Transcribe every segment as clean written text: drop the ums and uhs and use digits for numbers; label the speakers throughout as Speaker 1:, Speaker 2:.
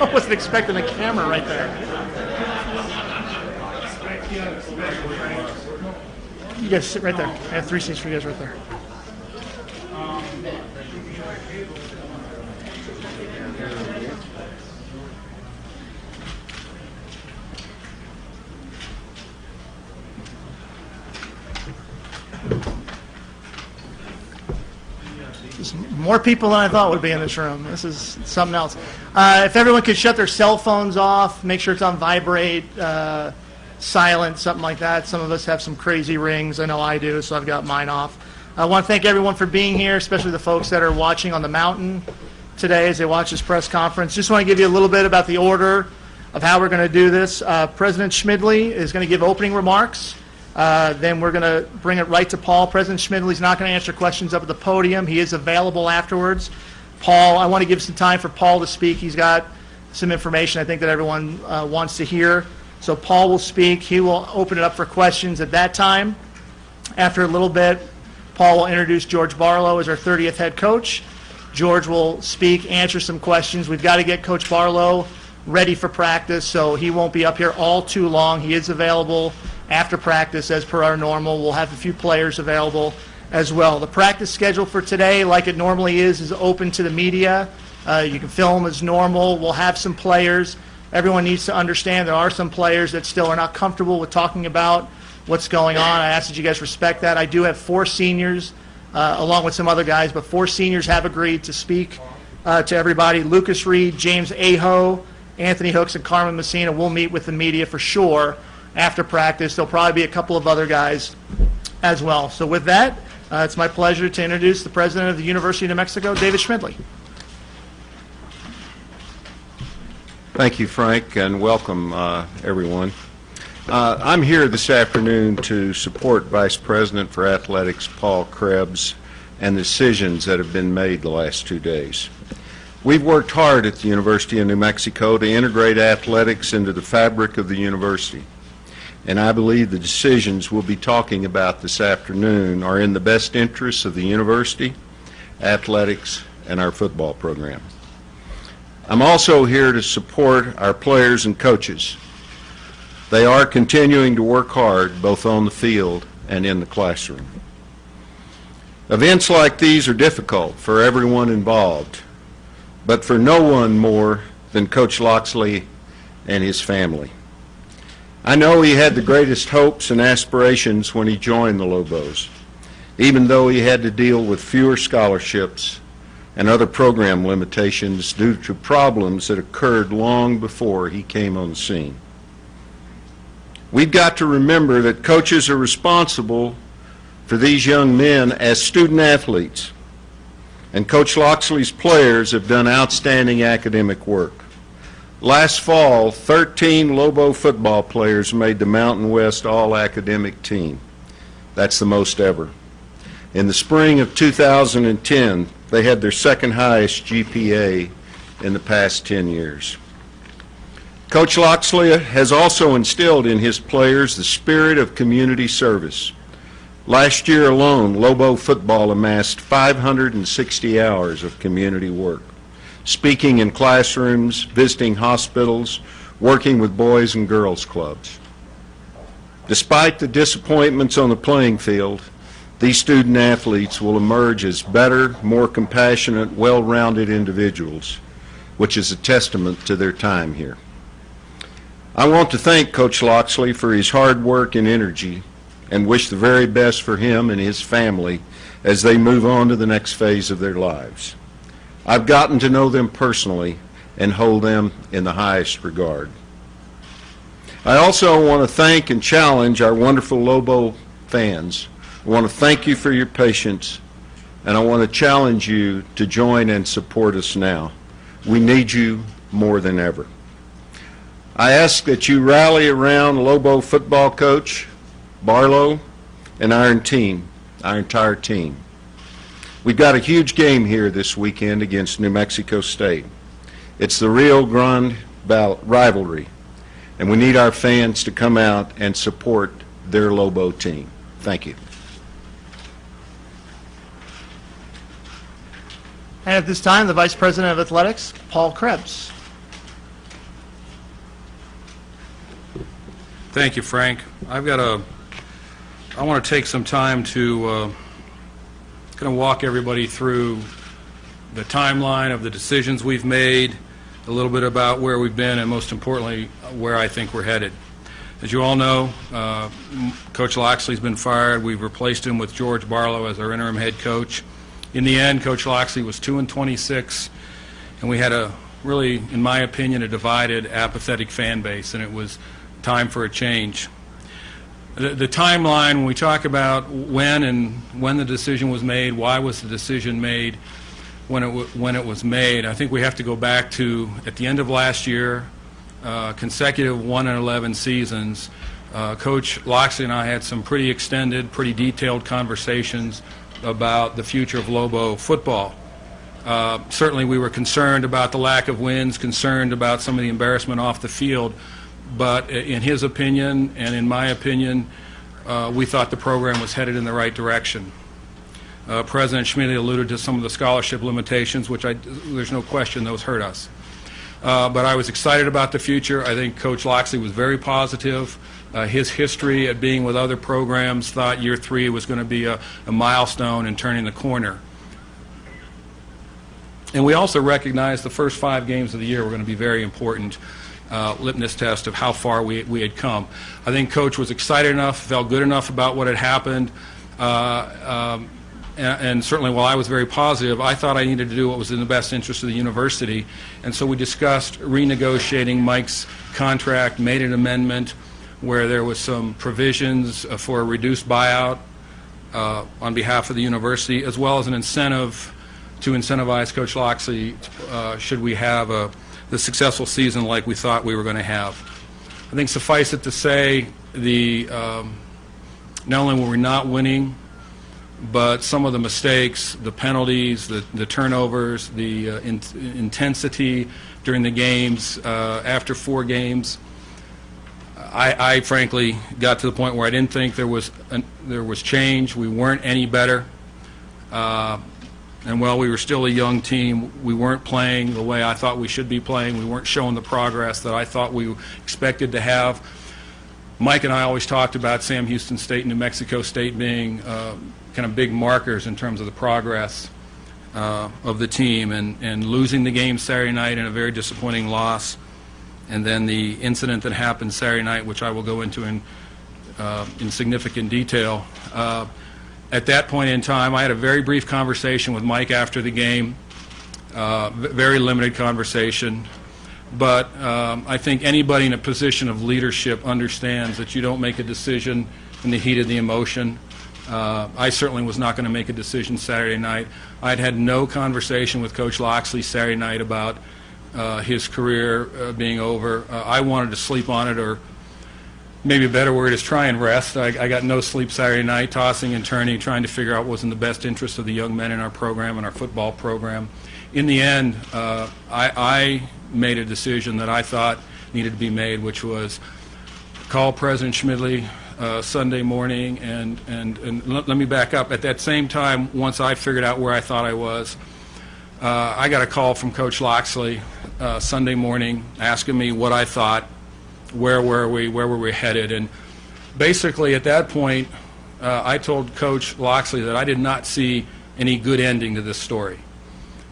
Speaker 1: I wasn't expecting a camera right there. You guys sit right there. I have 3 seats for you guys right there. There's more people than I thought would be in this room. This is something else. If everyone could shut their cell phones off, make sure it's on vibrate, silent, something like that. Some of us have some crazy rings. I know I do, so I've got mine off. I want to thank everyone for being here, especially the folks that are watching on the mountain today as they watch this press conference. Just want to give you a little bit about the order of how we're going to do this. President Schmidley is going to give opening remarks. Then we're going to bring it right to Paul. President Schmidley's not going to answer questions up at the podium. He is available afterwards. Paul, I want to give some time for Paul to speak. He's got some information I think that everyone wants to hear. So Paul will speak. He will open it up for questions at that time. After a little bit, Paul will introduce George Barlow as our 30th head coach. George will speak, answer some questions. We've got to get Coach Barlow ready for practice, so he won't be up here all too long. He is available after practice as per our normal. We'll have a few players available as well. The practice schedule for today, like it normally is open to the media. You can film as normal. We'll have some players. Everyone needs to understand there are some players that still are not comfortable with talking about what's going on. I ask that you guys respect that. I do have 4 seniors, along with some other guys, but 4 seniors have agreed to speak to everybody. Lucas Reed, James Aho, Anthony Hooks, and Carmen Messina will meet with the media for sure after practice. There'll probably be a couple of other guys as well. So with that, it's my pleasure to introduce the president of the University of New Mexico, David Schmidley.
Speaker 2: Thank you, Frank, and welcome, everyone. I'm here this afternoon to support Vice President for Athletics Paul Krebs and the decisions that have been made the last 2 days. We've worked hard at the University of New Mexico to integrate athletics into the fabric of the university, and I believe the decisions we'll be talking about this afternoon are in the best interests of the university, athletics, and our football program. I'm also here to support our players and coaches. They are continuing to work hard both on the field and in the classroom. Events like these are difficult for everyone involved, but for no one more than Coach Locksley and his family. I know he had the greatest hopes and aspirations when he joined the Lobos, even though he had to deal with fewer scholarships and other program limitations due to problems that occurred long before he came on the scene. We've got to remember that coaches are responsible for these young men as student athletes, and Coach Locksley's players have done outstanding academic work. Last fall, 13 Lobo football players made the Mountain West All-Academic team. That's the most ever. In the spring of 2010, they had their second highest GPA in the past 10 years. Coach Locksley has also instilled in his players the spirit of community service. Last year alone, Lobo football amassed 560 hours of community work, speaking in classrooms, visiting hospitals, working with boys and girls clubs. Despite the disappointments on the playing field, these student athletes will emerge as better, more compassionate, well-rounded individuals, which is a testament to their time here. I want to thank Coach Locksley for his hard work and energy and wish the very best for him and his family as they move on to the next phase of their lives. I've gotten to know them personally and hold them in the highest regard. I also want to thank and challenge our wonderful Lobo fans. I want to thank you for your patience, and I want to challenge you to join and support us now. We need you more than ever. I ask that you rally around Lobo football coach Barlow and our entire team. We've got a huge game here this weekend against New Mexico State. It's the Rio Grande rivalry, and we need our fans to come out and support their Lobo team. Thank you.
Speaker 1: And at this time, the Vice President of Athletics, Paul Krebs.
Speaker 3: Thank you, Frank. I want to take some time to kind of walk everybody through the timeline of the decisions we've made, a little bit about where we've been, and most importantly, where I think we're headed. As you all know, Coach Locksley's been fired. We've replaced him with George Barlow as our interim head coach. In the end, Coach Locksley was 2-26, and we had a really, in my opinion, a divided, apathetic fan base, and it was time for a change. The timeline, when we talk about when the decision was made, why was the decision made, when it was made, I think we have to go back to, at the end of last year, consecutive 1-11 seasons, Coach Locksley and I had some pretty extended, pretty detailed conversations about the future of Lobo football. Certainly we were concerned about the lack of wins, concerned about some of the embarrassment off the field, but in his opinion and in my opinion, we thought the program was headed in the right direction. President Schmidly alluded to some of the scholarship limitations, which there's no question those hurt us. But I was excited about the future. I think Coach Locksley was very positive. His history at being with other programs thought year 3 was going to be a milestone in turning the corner. And we also recognized the first 5 games of the year were going to be very important litmus test of how far we had come. I think Coach was excited enough, felt good enough about what had happened, and certainly while I was very positive, I thought I needed to do what was in the best interest of the university, and so we discussed renegotiating Mike's contract, made an amendment where there was some provisions for a reduced buyout on behalf of the university, as well as an incentive to incentivize Coach Locksley should we have the successful season like we thought we were going to have. I think suffice it to say, not only were we not winning, but some of the mistakes, the penalties, the turnovers, the intensity during the games, after 4 games, I frankly got to the point where I didn't think there was change. We weren't any better. And while we were still a young team, we weren't playing the way I thought we should be playing. We weren't showing the progress that I thought we expected to have. Mike and I always talked about Sam Houston State and New Mexico State being kind of big markers in terms of the progress of the team, and losing the game Saturday night in a very disappointing loss, and then the incident that happened Saturday night, which I will go into in significant detail. At that point in time, I had a very brief conversation with Mike after the game, very limited conversation, but I think anybody in a position of leadership understands that you don't make a decision in the heat of the emotion. I certainly was not going to make a decision Saturday night. I'd had no conversation with Coach Locksley Saturday night about his career being over. I wanted to sleep on it, or maybe a better word is try and rest. I got no sleep Saturday night, tossing and turning, trying to figure out what was in the best interest of the young men in our program and our football program. In the end, I made a decision that I thought needed to be made, which was call President Schmidly Sunday morning, and let me back up. At that same time, once I figured out where I thought I was, I got a call from Coach Locksley Sunday morning asking me what I thought, where were we headed, and basically at that point I told Coach Locksley that I did not see any good ending to this story,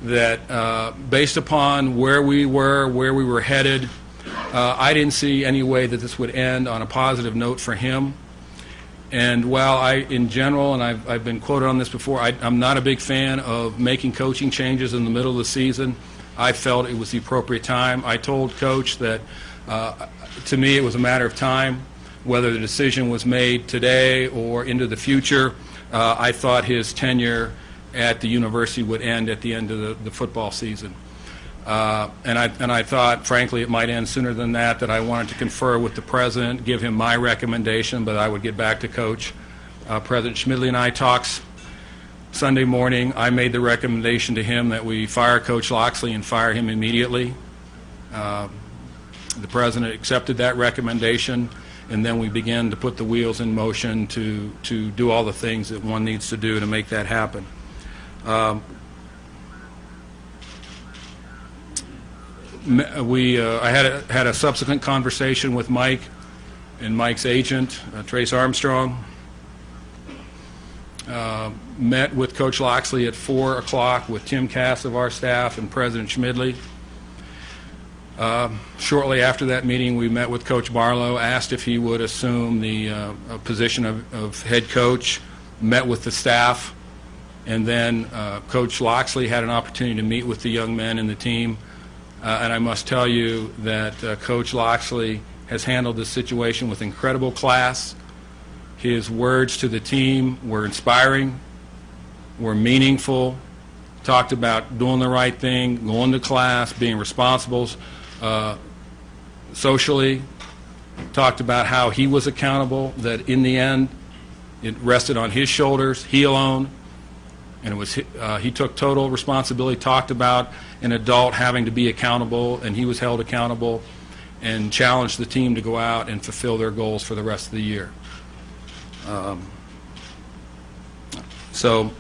Speaker 3: that based upon where we were headed, I didn't see any way that this would end on a positive note for him. And while in general, and I've been quoted on this before, I'm not a big fan of making coaching changes in the middle of the season, I felt it was the appropriate time. I told Coach that to me it was a matter of time, whether the decision was made today or into the future. I thought his tenure at the university would end at the end of the football season. And I thought, frankly, it might end sooner than that, that I wanted to confer with the president, give him my recommendation, but I would get back to Coach. President Schmidly and I talked Sunday morning. I made the recommendation to him that we fire Coach Locksley and fire him immediately. The president accepted that recommendation, and then we began to put the wheels in motion to do all the things that one needs to do to make that happen. I had a subsequent conversation with Mike and Mike's agent, Trace Armstrong, met with Coach Locksley at 4 o'clock with Tim Cass of our staff and President Schmidley. Shortly after that meeting, we met with Coach Barlow, asked if he would assume the position of head coach, met with the staff, and then Coach Locksley had an opportunity to meet with the young men in the team. And I must tell you that Coach Locksley has handled this situation with incredible class. His words to the team were inspiring, were meaningful, talked about doing the right thing, going to class, being responsible socially, talked about how he was accountable, that in the end it rested on his shoulders, he alone, and it was he took total responsibility, talked about an adult having to be accountable, and he was held accountable, and challenged the team to go out and fulfill their goals for the rest of the year. So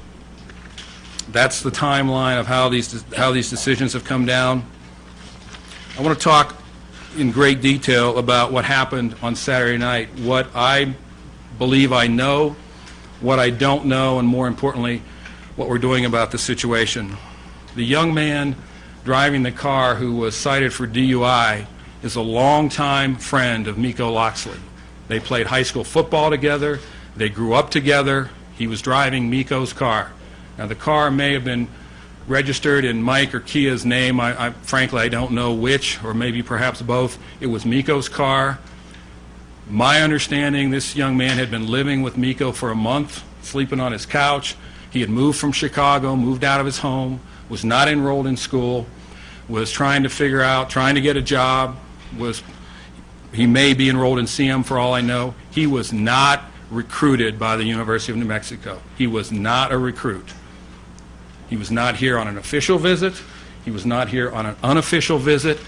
Speaker 3: that's the timeline of how these decisions have come down. I want to talk in great detail about what happened on Saturday night, what I believe I know, what I don't know, and more importantly, what we're doing about the situation. The young man driving the car who was cited for DUI is a longtime friend of Miko Locksley. They played high school football together. They grew up together. He was driving Miko's car. Now, the car may have been registered in Mike or Kia's name. Frankly, I don't know which, or maybe perhaps both. It was Miko's car. My understanding, this young man had been living with Miko for a month, sleeping on his couch. He had moved from Chicago, moved out of his home, was not enrolled in school, was trying to figure out, trying to get a job, he may be enrolled in CM for all I know. He was not recruited by the University of New Mexico. He was not a recruit. He was not here on an official visit. He was not here on an unofficial visit.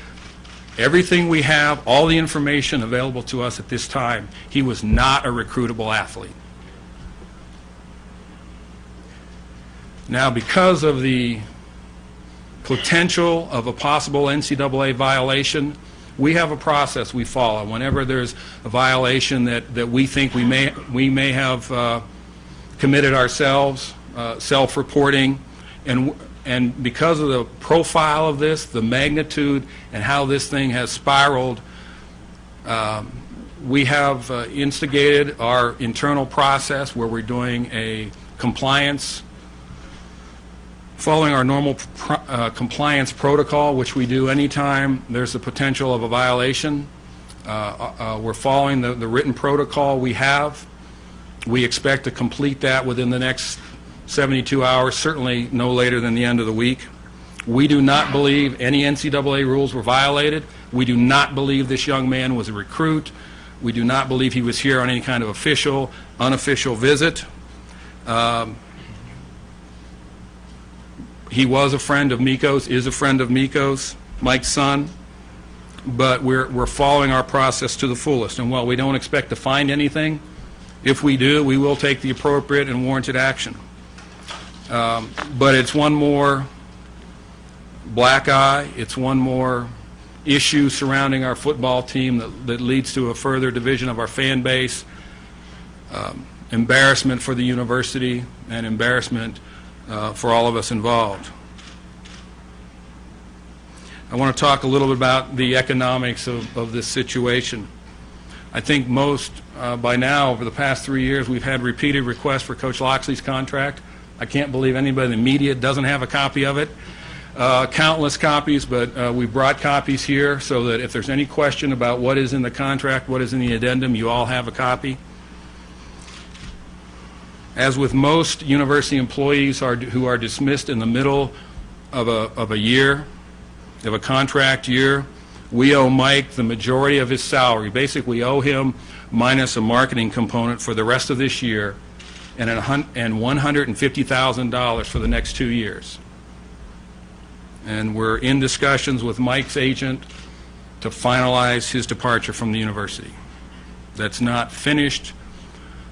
Speaker 3: Everything we have, all the information available to us at this time, he was not a recruitable athlete. Now, because of the potential of a possible NCAA violation, we have a process we follow. Whenever there's a violation that we think we may have committed ourselves, self-reporting, and because of the profile of this, the magnitude, and how this thing has spiraled, we have instigated our internal process where we're doing a compliance, following our normal compliance protocol, which we do anytime there's a potential of a violation. We're following the written protocol we have. We expect to complete that within the next 72 hours, certainly no later than the end of the week. We do not believe any NCAA rules were violated. We do not believe this young man was a recruit. We do not believe he was here on any kind of official, unofficial visit. He was a friend of Miko's, is a friend of Miko's, Mike's son, but we're following our process to the fullest. And while we don't expect to find anything, if we do, we will take the appropriate and warranted action. But it's one more black eye, it's one more issue surrounding our football team that leads to a further division of our fan base, embarrassment for the university, and embarrassment for all of us involved. I want to talk a little bit about the economics of this situation. I think most, by now, over the past 3 years, we've had repeated requests for Coach Locksley's contract. I can't believe anybody in the media doesn't have a copy of it. Countless copies, but we brought copies here so that if there's any question about what is in the contract, what is in the addendum, you all have a copy. As with most university employees who are dismissed in the middle of a year, of a contract year, we owe Mike the majority of his salary. Basically, we owe him minus a marketing component for the rest of this year and $150,000 for the next 2 years. And we're in discussions with Mike's agent to finalize his departure from the university. That's not finished.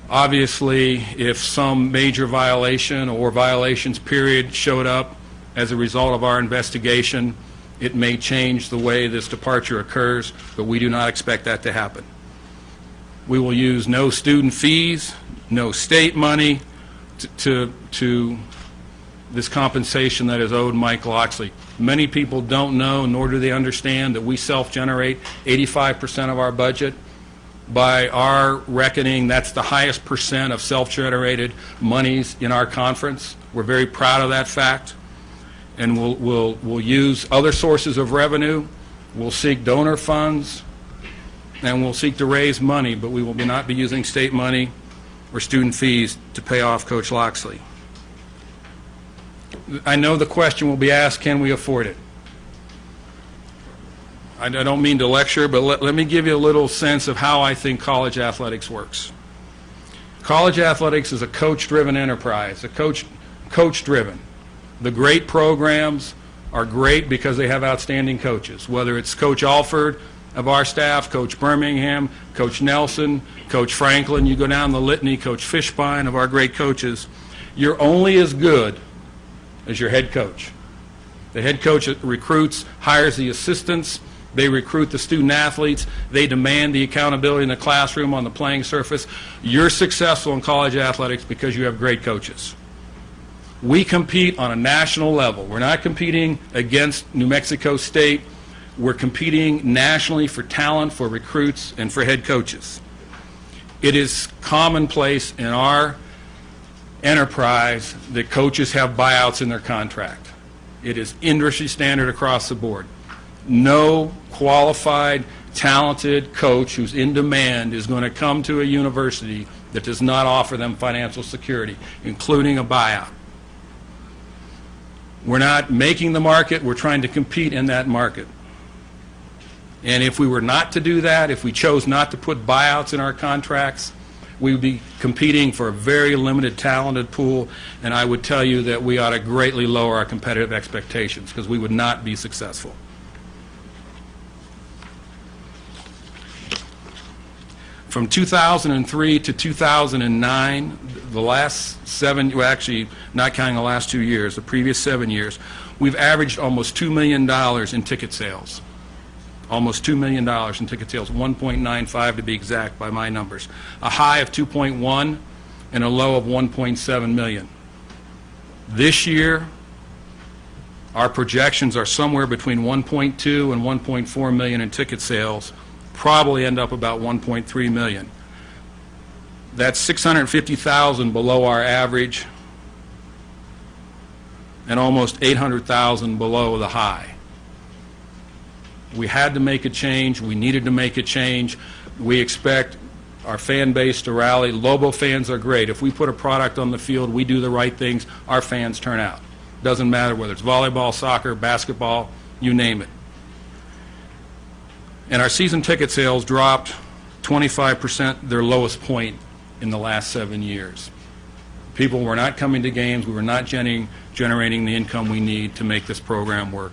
Speaker 3: Obviously, if some major violation or violations period showed up as a result of our investigation, it may change the way this departure occurs, but we do not expect that to happen. We will use no student fees, no state money to this compensation that is owed Mike Locksley. Many people don't know, nor do they understand, that we self-generate 85% of our budget. By our reckoning, that's the highest percent of self-generated monies in our conference. We're very proud of that fact. And we'll use other sources of revenue. We'll seek donor funds, and we'll seek to raise money, but we will not be using state money or student fees to pay off Coach Locksley. I know the question will be asked, can we afford it? I don't mean to lecture, but let me give you a little sense of how I think college athletics works. College athletics is a coach-driven enterprise, coach-driven. The great programs are great because they have outstanding coaches, whether it's Coach Alford of our staff, Coach Birmingham, Coach Nelson, Coach Franklin, you go down the litany, Coach Fishbein of our great coaches. You're only as good as your head coach. The head coach recruits, hires the assistants, they recruit the student athletes, they demand the accountability in the classroom, on the playing surface. You're successful in college athletics because you have great coaches. We compete on a national level. We're not competing against New Mexico State. We're competing nationally for talent, for recruits, and for head coaches. It is commonplace in our enterprise that coaches have buyouts in their contract. It is industry standard across the board. No qualified, talented coach who's in demand is going to come to a university that does not offer them financial security, including a buyout. We're not making the market, we're trying to compete in that market. And if we were not to do that, if we chose not to put buyouts in our contracts, we would be competing for a very limited talented pool, and I would tell you that we ought to greatly lower our competitive expectations because we would not be successful. From 2003 to 2009, the last 7, well actually not counting the last 2 years, the previous 7 years, we've averaged almost $2 million in ticket sales. Almost $2 million in ticket sales, 1.95 to be exact by my numbers. A high of 2.1 and a low of 1.7 million. This year, our projections are somewhere between 1.2 and 1.4 million in ticket sales, probably end up about 1.3 million. That's 650,000 below our average and almost 800,000 below the high. We had to make a change. We needed to make a change. We expect our fan base to rally. Lobo fans are great. If we put a product on the field, we do the right things, our fans turn out. Doesn't matter whether it's volleyball, soccer, basketball, you name it. And our season ticket sales dropped 25%, their lowest point in the last 7 years. People were not coming to games. We were not generating the income we need to make this program work.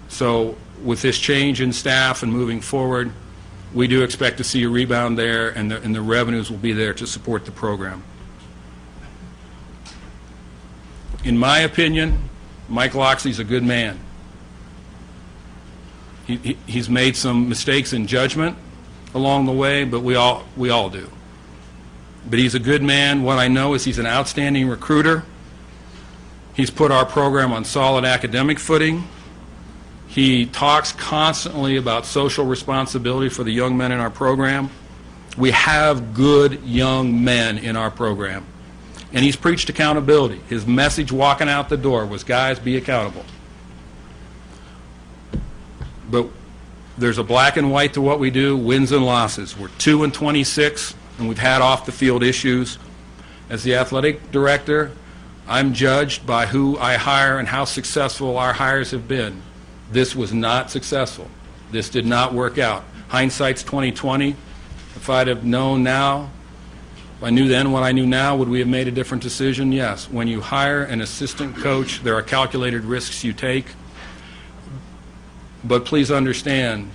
Speaker 3: So with this change in staff and moving forward, we do expect to see a rebound there, and the revenues will be there to support the program. In my opinion, Mike Locksley's a good man. He's made some mistakes in judgment along the way, but we all do. But he's a good man. What I know is he's an outstanding recruiter. He's put our program on solid academic footing. He talks constantly about social responsibility for the young men in our program. We have good young men in our program. And he's preached accountability. His message walking out the door was, guys, be accountable. But there's a black and white to what we do, wins and losses. We're 2-26, and we've had off-the-field issues. As the athletic director, I'm judged by who I hire and how successful our hires have been. This was not successful. This did not work out. Hindsight's 20/20. If I'd have known now, if I knew then what I knew now, would we have made a different decision? Yes. When you hire an assistant coach, there are calculated risks you take. But please understand,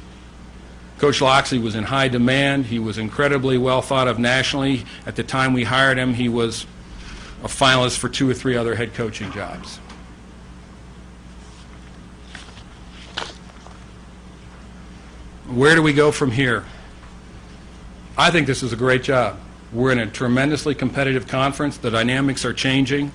Speaker 3: Coach Locksley was in high demand. He was incredibly well thought of nationally. At the time we hired him, he was a finalist for 2 or 3 other head coaching jobs. Where do we go from here? I think this is a great job. We're in a tremendously competitive conference. The dynamics are changing.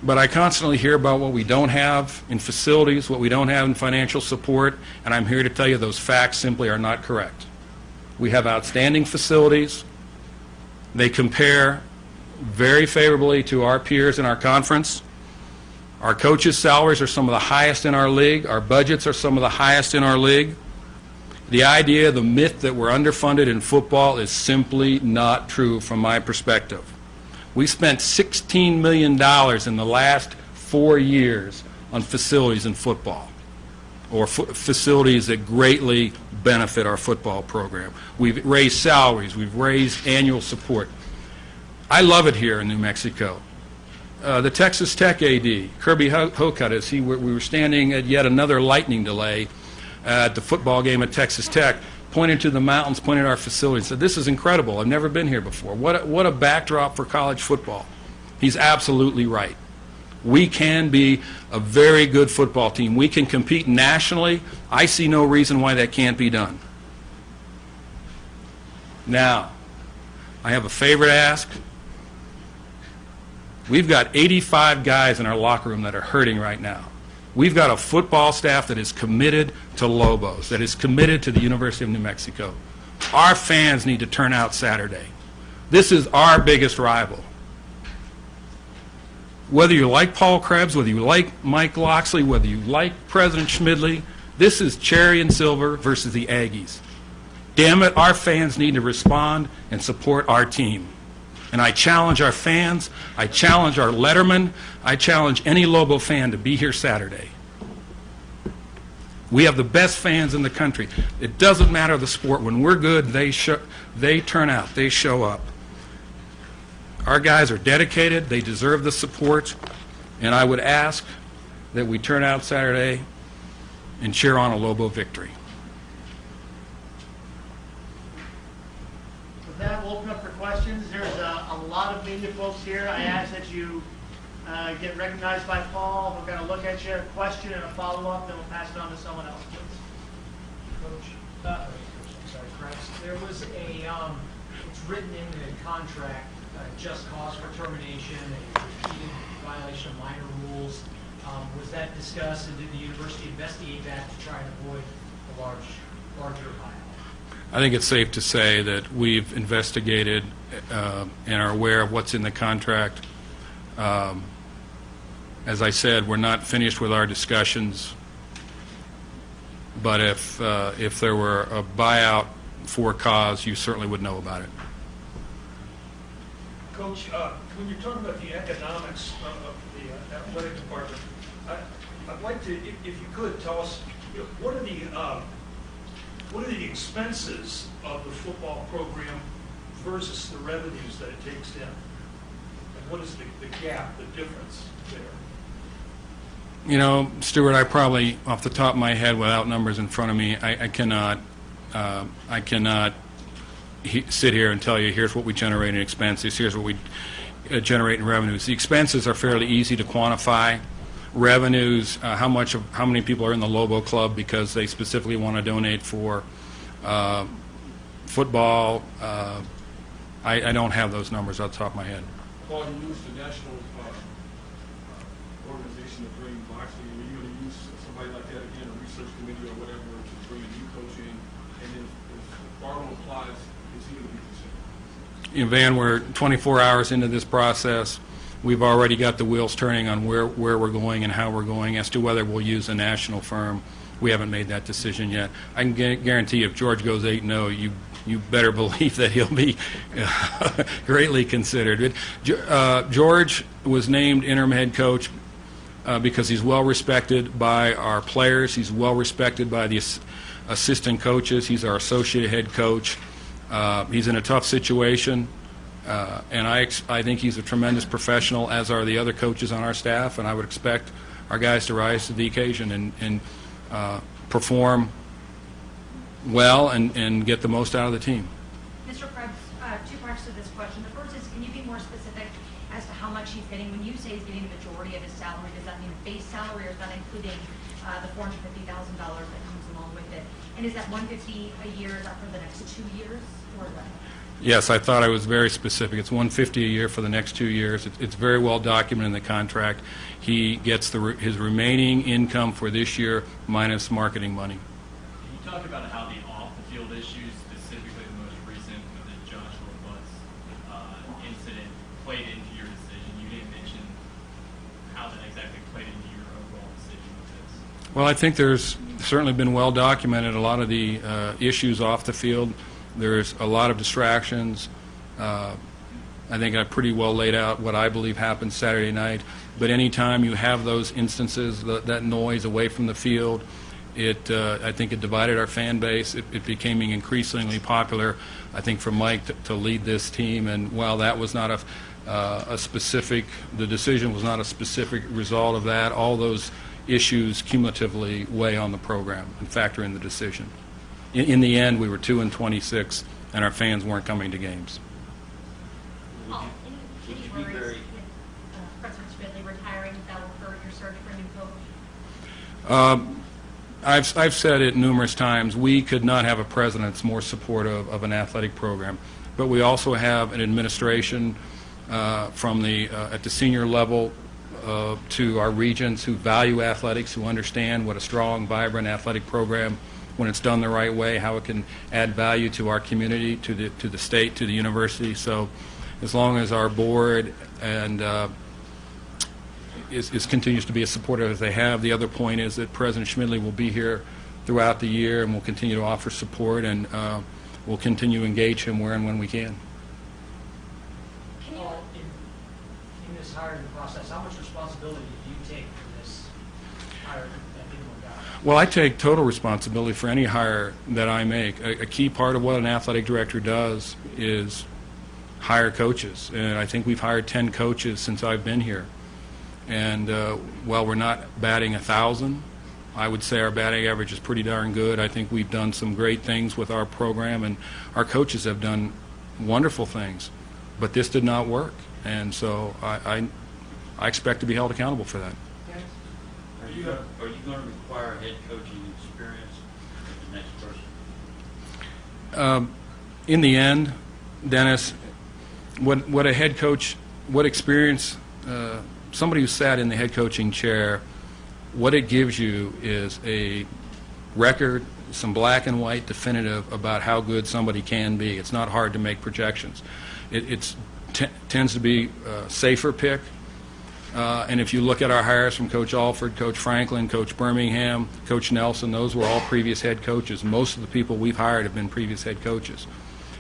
Speaker 3: But I constantly hear about what we don't have in facilities, what we don't have in financial support, and I'm here to tell you those facts simply are not correct. We have outstanding facilities. They compare very favorably to our peers in our conference. Our coaches' salaries are some of the highest in our league. Our budgets are some of the highest in our league. The idea, the myth that we're underfunded in football is simply not true from my perspective. We spent $16 million in the last 4 years on facilities in football, or facilities that greatly benefit our football program. We've raised salaries. We've raised annual support. I love it here in New Mexico. The Texas Tech AD, Kirby Hocutt, as we were standing at yet another lightning delay at the football game at Texas Tech, pointed to the mountains, pointed at our facilities, said, "This is incredible. I've never been here before. What a backdrop for college football." He's absolutely right. We can be a very good football team. We can compete nationally. I see no reason why that can't be done. Now, I have a favor to ask. We've got 85 guys in our locker room that are hurting right now. We've got a football staff that is committed to Lobos, that is committed to the University of New Mexico. Our fans need to turn out Saturday. This is our biggest rival. Whether you like Paul Krebs, whether you like Mike Locksley, whether you like President Schmidley, this is cherry and silver versus the Aggies. Damn it, our fans need to respond and support our team. And I challenge our fans, I challenge our lettermen, I challenge any Lobo fan to be here Saturday. We have the best fans in the country. It doesn't matter the sport. When we're good, they turn out, they show up. Our guys are dedicated, they deserve the support, and I would ask that we turn out Saturday and cheer on a Lobo victory.
Speaker 1: With that, we'll open up for questions. There's a lot of media folks here. I ask that you get recognized by Paul. We're going to look at you, a question and a follow-up, then we'll pass it on to someone else, please.
Speaker 4: Coach, I'm sorry, Krebs. There was it's written in the contract, just cause for termination, a repeated violation of minor rules. Was that discussed, and did the university investigate that to try and avoid a larger violation?
Speaker 3: I think it's safe to say that we've investigated and are aware of what's in the contract. As I said, we're not finished with our discussions, but if there were a buyout for a cause, you certainly would know about it.
Speaker 5: Coach, when you're talking about the economics of the athletic department, I'd like to, if you could, tell us what are the expenses of the football program versus the revenues that it takes in? And what is the gap, the difference there?
Speaker 3: You know, Stuart, I probably, off the top of my head, without numbers in front of me, I cannot sit here and tell you, here's what we generate in expenses, here's what we generate in revenues. The expenses are fairly easy to quantify. Revenues, how many people are in the Lobo Club because they specifically want to donate for football. I don't have those numbers off the top of my head.
Speaker 6: Paul, you used the national organization to bring Locksley. Are you going to use somebody like that again, a research committee or whatever, to bring a new coach in? And then if Barlow applies, is he going to be considered?
Speaker 3: You know, Van, we're 24 hours into this process. We've already got the wheels turning on where we're going and how we're going. As to whether we'll use a national firm, we haven't made that decision yet. I can guarantee if George goes 8-0, you better believe that he'll be greatly considered. George was named interim head coach because he's well respected by our players. He's well respected by the assistant coaches. He's our associate head coach. He's in a tough situation. And I think he's a tremendous professional, as are the other coaches on our staff, and I would expect our guys to rise to the occasion and perform well and get the most out of the team.
Speaker 7: Mr. Krebs, two parts to this question. The first is, can you be more specific as to how much he's getting? When you say he's getting the majority of his salary, does that mean base salary, or is that including the $450,000 that comes along with it? And is that 150 a year, is that for the next 2 years, or what?
Speaker 3: Yes, I thought I was very specific. It's 150 a year for the next 2 years. It's very well documented in the contract. He gets his remaining income for this year minus marketing money.
Speaker 8: Can you talk about how the off-the-field issues, specifically the most recent with the Joshua Butts incident, played into your decision? You didn't mention how that exactly played into your overall decision with this.
Speaker 3: Well, I think there's certainly been well documented a lot of the issues off the field. There's a lot of distractions. I think I pretty well laid out what I believe happened Saturday night. But anytime you have those instances, that noise away from the field, I think it divided our fan base. It became increasingly popular, I think, for Mike to lead this team. And while that was not a specific, the decision was not a specific result of that, all those issues cumulatively weigh on the program and factor in the decision. In the end, we were 2-26, and our fans weren't coming to games.
Speaker 7: Paul, any worries with President Schmidley retiring that will hurt your search for a new coach?
Speaker 3: I've said it numerous times. We could not have a president that's more supportive of an athletic program, but we also have an administration from at the senior level to our regents who value athletics, who understand what a strong, vibrant athletic program, when it's done the right way, how it can add value to our community, to the state, to the university. So as long as our board and continues to be as supportive as they have. The other point is that President Schmidley will be here throughout the year and will continue to offer support, and we'll continue to engage him where and when we can.
Speaker 4: Paul, in this hiring process, how much responsibility do you take for this hire that didn't work out?
Speaker 3: Well, I take total responsibility for any hire that I make. A key part of what an athletic director does is hire coaches, and I think we've hired 10 coaches since I've been here. And while we're not batting 1,000, I would say our batting average is pretty darn good. I think we've done some great things with our program, and our coaches have done wonderful things. But this did not work, and so I expect to be held accountable for that.
Speaker 9: Are you going to require head coaching experience of the next person?
Speaker 3: In the end, Dennis, what a head coach, what experience, somebody who sat in the head coaching chair, what it gives you is a record, some black and white definitive about how good somebody can be. It's not hard to make projections. It tends to be a safer pick. And if you look at our hires from Coach Alford, Coach Franklin, Coach Birmingham, Coach Nelson, those were all previous head coaches. Most of the people we've hired have been previous head coaches.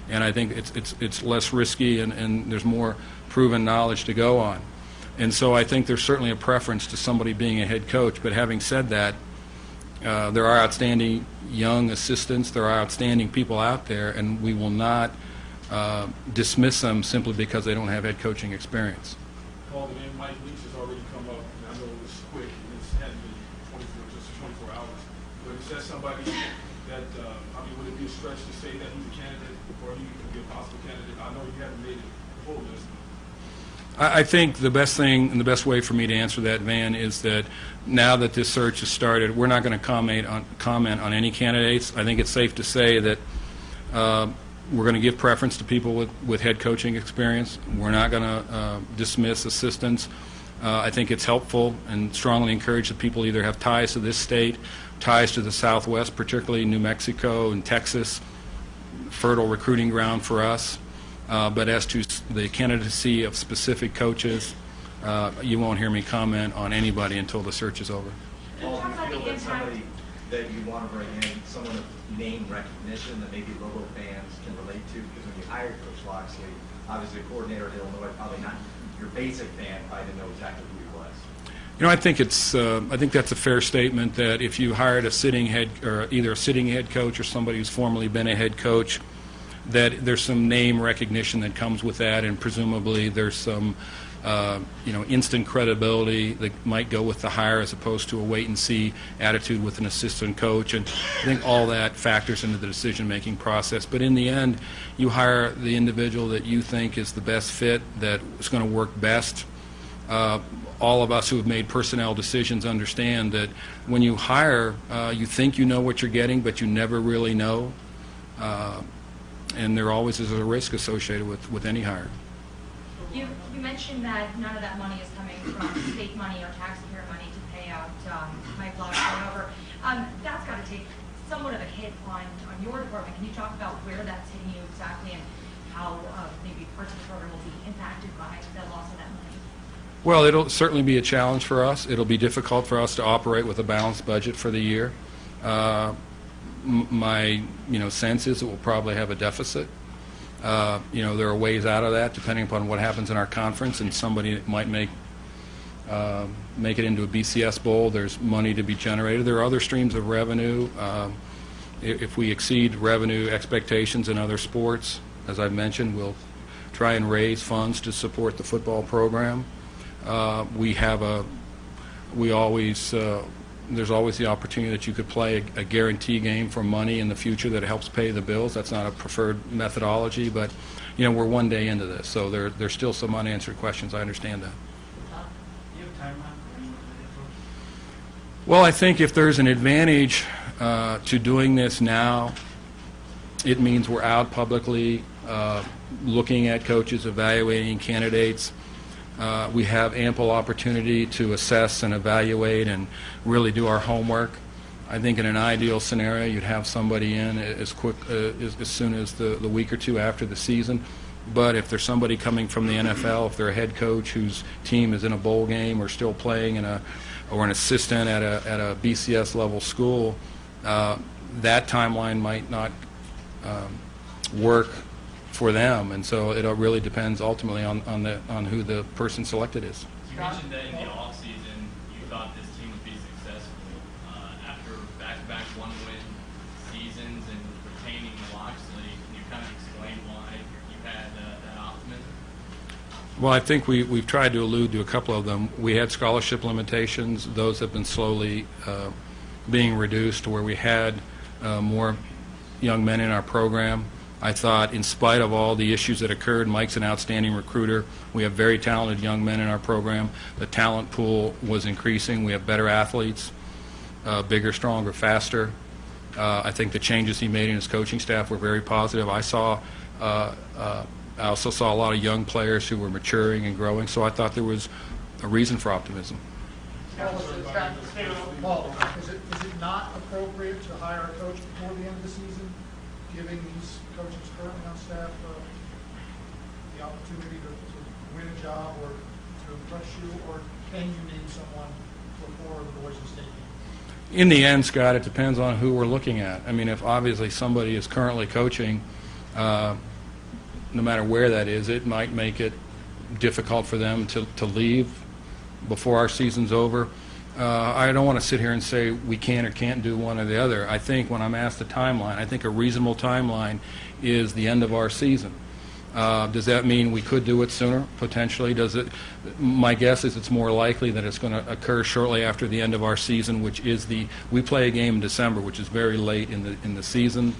Speaker 3: And I think it's less risky, and there's more proven knowledge to go on. And so I think there's certainly a preference to somebody being a head coach. But having said that, there are outstanding young assistants, there are outstanding people out there, and we will not dismiss them simply because they don't have head coaching experience.
Speaker 6: Paul, the name Mike Leach has already come up, and I know it was quick, and it's hadn't been 24 hours. But is that somebody that, would it be a stretch to say that he's a candidate, or he could be a possible candidate? I know you haven't made it full list.
Speaker 3: I think the best thing and the best way for me to answer that, Van, is that now that this search has started, we're not going to comment on any candidates. I think it's safe to say that we're going to give preference to people with head coaching experience. We're not going to dismiss assistants. I think it's helpful and strongly encourage that people either have ties to this state, ties to the Southwest, particularly New Mexico and Texas, fertile recruiting ground for us. But as to the candidacy of specific coaches, you won't hear me comment on anybody until the search is over.
Speaker 10: Paul, do you feel that somebody that you want to bring in, someone of name recognition that maybe local fans can relate to? Because when you hired Coach Locksley, obviously a coordinator in Illinois, probably not your basic fan, probably didn't know exactly who he was.
Speaker 3: You know, I think that's a fair statement that if you hired a sitting head, or either a sitting head coach or somebody who's formerly been a head coach, that there's some name recognition that comes with that, and presumably there's some instant credibility that might go with the hire as opposed to a wait-and-see attitude with an assistant coach. And I think all that factors into the decision-making process. But in the end, you hire the individual that you think is the best fit, that is going to work best all of us who have made personnel decisions understand that when you hire, you think you know what you're getting, but you never really know. And there always is a risk associated with any hire.
Speaker 7: You mentioned that none of that money is coming from state money or taxpayer money to pay out Mike Locksley. However, that's got to take somewhat of a hit on your department. Can you talk about where that's hitting you exactly and how maybe parts of the program will be impacted by the loss of that money?
Speaker 3: Well, it'll certainly be a challenge for us. It'll be difficult for us to operate with a balanced budget for the year. My sense is it will probably have a deficit. There are ways out of that depending upon what happens in our conference, and somebody might make it into a BCS bowl. There's money to be generated. There are other streams of revenue. If we exceed revenue expectations in other sports, as I've mentioned, we'll try and raise funds to support the football program. There's always the opportunity that you could play a guarantee game for money in the future that helps pay the bills. That's not a preferred methodology, but we're one day into this, so there's still some unanswered questions. I understand that.
Speaker 9: Do you have a timeline for anyone to approach?
Speaker 3: Well, I think if there's an advantage to doing this now, it means we're out publicly looking at coaches, evaluating candidates. We have ample opportunity to assess and evaluate and really do our homework. I think in an ideal scenario, you'd have somebody in as soon as the week or two after the season. But if there's somebody coming from the NFL, if they're a head coach whose team is in a bowl game or still playing or an assistant at a BCS level school, that timeline might not work for them, and so it really depends ultimately on who the person selected is.
Speaker 8: You mentioned that in the off season you thought this team would be successful after back-to-back one-win seasons and retaining Locksley. Can you kind of explain why you had that optimism?
Speaker 3: Well, I think we've tried to allude to a couple of them. We had scholarship limitations; those have been slowly being reduced to where we had more young men in our program. I thought, in spite of all the issues that occurred, Mike's an outstanding recruiter. We have very talented young men in our program. The talent pool was increasing. We have better athletes, bigger, stronger, faster. I think the changes he made in his coaching staff were very positive. I also saw a lot of young players who were maturing and growing, so I thought there was a reason for optimism.
Speaker 11: Paul, is it not appropriate to hire a coach before the end of the season, giving these coaches currently on staff the opportunity to win a job or to impress you, or can you name someone before the Boise State game?
Speaker 3: In the end, Scott, it depends on who we're looking at. I mean, if obviously somebody is currently coaching, no matter where that is, it might make it difficult for them to leave before our season's over. I don't want to sit here and say we can or can't do one or the other. I think when I'm asked the timeline, I think a reasonable timeline is the end of our season. Does that mean we could do it sooner? Potentially. My guess is it's more likely that it's going to occur shortly after the end of our season, which is we play a game in December, which is very late in the season.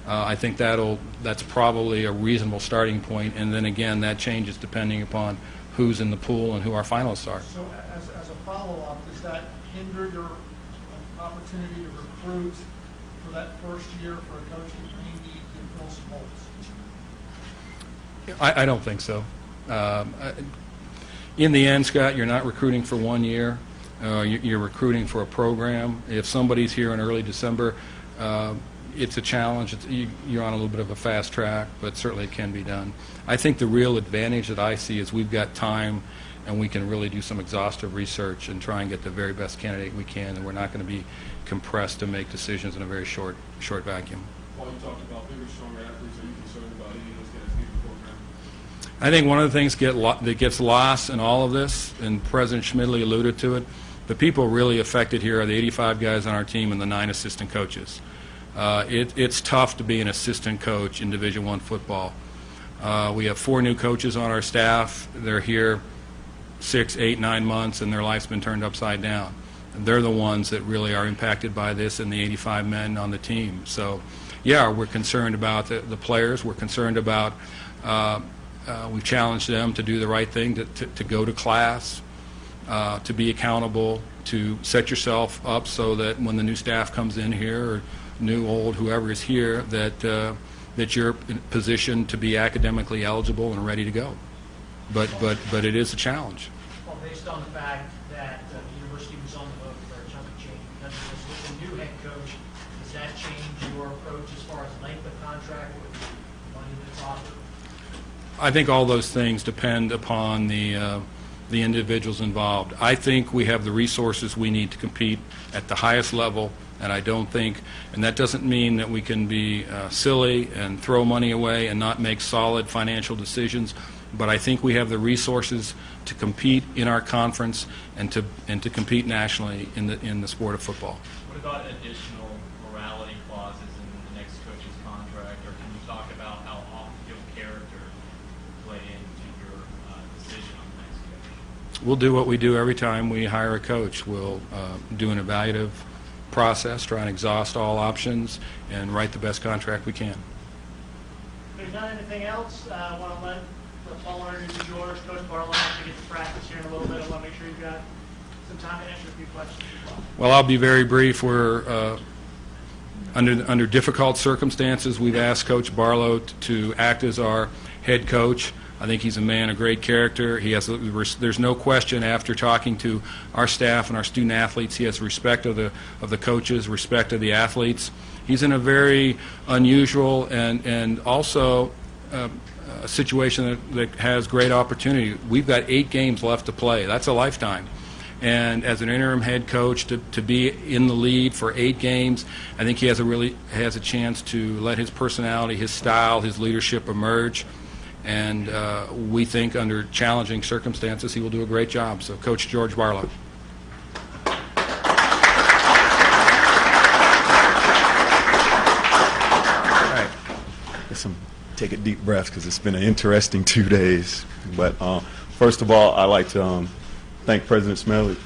Speaker 3: I think that's probably a reasonable starting point, and then again that changes depending upon who's in the pool and who our finalists are.
Speaker 11: So as a follow-up, does that hinder your opportunity to recruit for that first year for a coach that may need to fill some holes?
Speaker 3: I don't think so. In the end, Scott, you're not recruiting for 1 year. You're recruiting for a program. If somebody's here in early December, it's a challenge. You're on a little bit of a fast track, but certainly it can be done. I think the real advantage that I see is we've got time and we can really do some exhaustive research and try and get the very best candidate we can, and we're not going to be compressed to make decisions in a very short vacuum.
Speaker 6: Paul, you talked about bigger, stronger athletes. Are you concerned about any of those guys leaving the program?
Speaker 3: I think one of the things that gets lost in all of this, and President Schmidley alluded to it, the people really affected here are the 85 guys on our team and the 9 assistant coaches. It's tough to be an assistant coach in Division I football. We have 4 new coaches on our staff. They're here 6, 8, 9 months, and their life's been turned upside down. And they're the ones that really are impacted by this, and the 85 men on the team. So, yeah, we're concerned about the players. We're concerned about we've challenged them to do the right thing, to go to class. to be accountable, to set yourself up so that when the new staff comes in here, or new, old, whoever is here, that you're in a position to be academically eligible and ready to go. But it is a challenge.
Speaker 4: Well, based on the fact that the university was on the hook for a chunk of change because of this, with the new head coach, does that change your approach as far as length of contract or the money that's offered?
Speaker 3: I think all those things depend upon the individuals involved. I think we have the resources we need to compete at the highest level, and I don't think, and that doesn't mean that we can be silly and throw money away and not make solid financial decisions, but I think we have the resources to compete in our conference and to compete nationally in the sport of football.
Speaker 8: What about additional morality clauses in the next coach's contract, or can you talk about how off-field character play into your decision on the next coach?
Speaker 3: We'll do what we do every time we hire a coach. We'll do an evaluative process, try and exhaust all options, and write the best contract we can.
Speaker 1: If there's not anything else, I want to let Paul introduce George. Coach Barlow has to get to practice here in a little bit. I want to make sure you've got some time to answer a few questions as well.
Speaker 3: Well, I'll be very brief. We're under difficult circumstances. We've asked Coach Barlow to act as our head coach. I think he's a man of great character. He has. There's no question after talking to our staff and our student athletes, he has respect of the coaches, respect of the athletes. He's in a very unusual and also a situation that has great opportunity. We've got 8 games left to play. That's a lifetime. And as an interim head coach, to be in the lead for 8 games, I think he has a chance to let his personality, his style, his leadership emerge. And we think under challenging circumstances he will do a great job. So, Coach George Barlow.
Speaker 12: All right. Guess I'm take a deep breath because it's been an interesting 2 days. But first of all, I'd like to thank President Smedley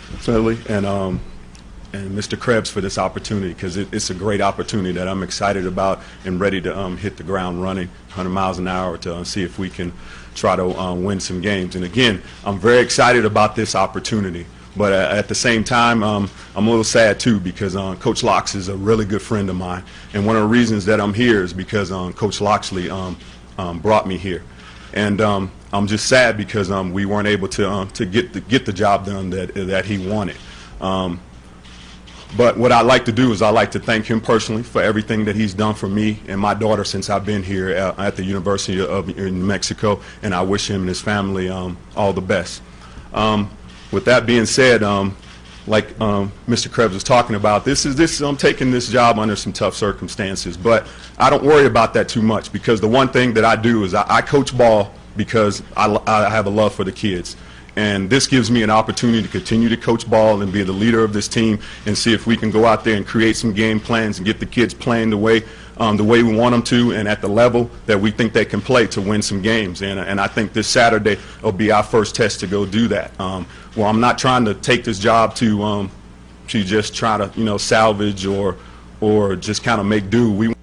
Speaker 12: and Mr. Krebs for this opportunity, because it's a great opportunity that I'm excited about and ready to hit the ground running 100 miles an hour to see if we can try to win some games. And again, I'm very excited about this opportunity. But at the same time, I'm a little sad too, because Coach Lox is a really good friend of mine. And one of the reasons that I'm here is because Coach Locksley brought me here. And I'm just sad because we weren't able to get the job done that he wanted. But what I'd like to do is I'd like to thank him personally for everything that he's done for me and my daughter since I've been here at the University of New Mexico, and I wish him and his family all the best. With that being said, like Mr. Krebs was talking about, I'm taking this job under some tough circumstances, but I don't worry about that too much, because the one thing that I do is I coach ball because I have a love for the kids. And this gives me an opportunity to continue to coach ball and be the leader of this team and see if we can go out there and create some game plans and get the kids playing the way we want them to and at the level that we think they can play to win some games. And I think this Saturday will be our first test to go do that. Well, I'm not trying to take this job to just try to salvage or just kind of make do.